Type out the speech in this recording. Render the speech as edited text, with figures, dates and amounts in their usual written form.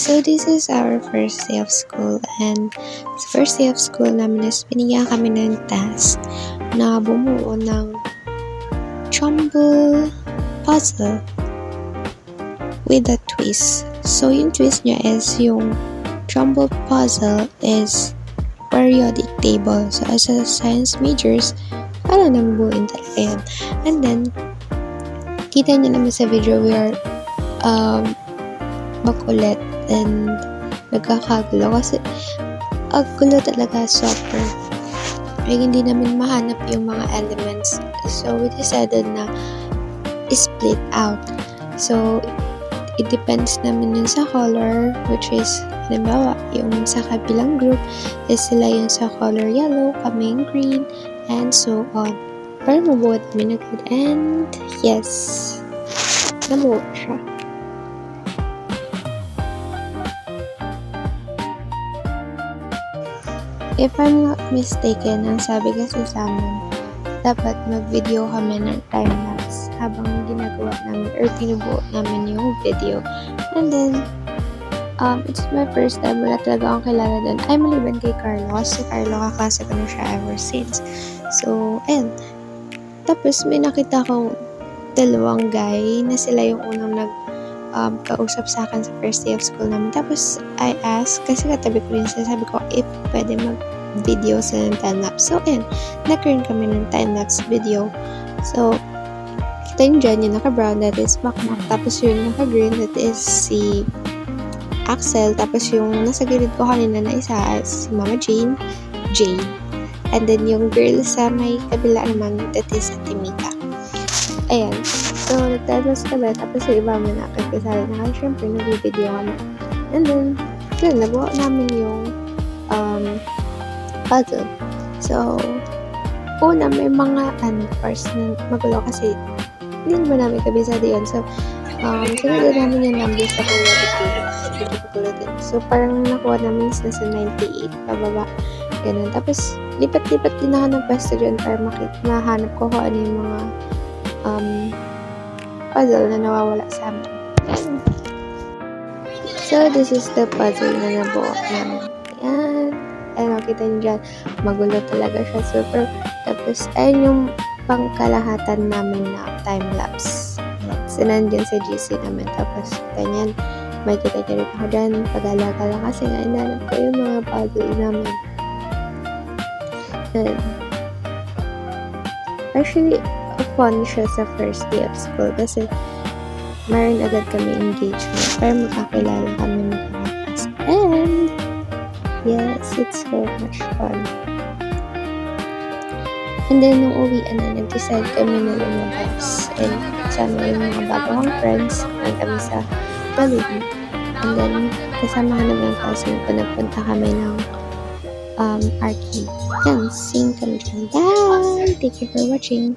So this is our first day of school, and sa first day of school namin is binigyan kami ng task na bumuo ng jumble puzzle with a twist. So yung twist niya is yung jumble puzzle is periodic table. So as a science majors, para nang buuin talaga yun. And then, kita niyo naman sa video, we are makulit and nagkakagulo kasi ang gulo talaga super. Ay hindi namin mahanap yung mga elements. So we decided na split out. So it depends naman yun sa color, which is halimbawa yung sa kabilang group is sila yung sa color yellow, kami yung green, and so on. Para mabuo namin na good. And yes, nabuo siya. If I'm not mistaken, ang sabi kasi sa amin, dapat mag-video kami ng time-lapse habang ginagawa namin or pinubuo namin yung video. And then, it's my first time, wala talaga akong kilala doon. Ay, maliban kay Carlo, kasi Carlo kaklase ko na siya ever since. So, ayun. Tapos, may nakita akong dalawang guy na sila yung unang kausap sa akin sa first day of school namin. Tapos, I asked, kasi katabi ko rin sila, sabi ko, if pwede mag-video sila ng time-lapse. So, ayun, nagkaroon kami ng time-lapse video. So, kita nyo dyan, yung naka-brown, that is Makmak. Tapos, yung naka-green, that is si Axel. Tapos, yung nasa gilid ko kanina na isa, si Mama Jane. And then, yung girl sa may kabila naman, that is si Timika. Ayan. So, nagtatas kami, tapos yung iba mo nakakasali na syempre, nag-video kami. And then, yun, nagawa namin yung puzzle. So, una, may mga parts na magulo kasi hindi naman namin kabisado yun. So, sinunod namin yung numbers sa periodic table. So, parang nakuha namin is nasa 98 pababa. Ganun. Tapos, lipat-lipat din ako ng pwesto dyan para mahanap ko kung ano yung mga puzzle na nawawala sa amin. So, this is the puzzle na nabuo namin. Ayan. Ayan, kita nyo dyan. Magulo talaga siya. Super. Tapos, ayun yung pangkalahatan namin na time-lapse. So, nandyan sa GC namin. Tapos, ganyan. May kita nyo rin ako dyan. Pag-alaga lang kasi nga, inanap ko yung mga puzzle namin. And, actually, fun siya sa first day of school kasi mayroon agad kami engagement para makakilala kami ng mga class. And yes, it's so much fun. And then, nung uwian na, nag-decide kami na lumabas and kasama yung mga bagong friends and kami sa Jollibee. And then, kasamahan naman yung cousin ko, nagpunta kami ng arcade. Yan, sing kami dyan. Bye! Thank you for watching.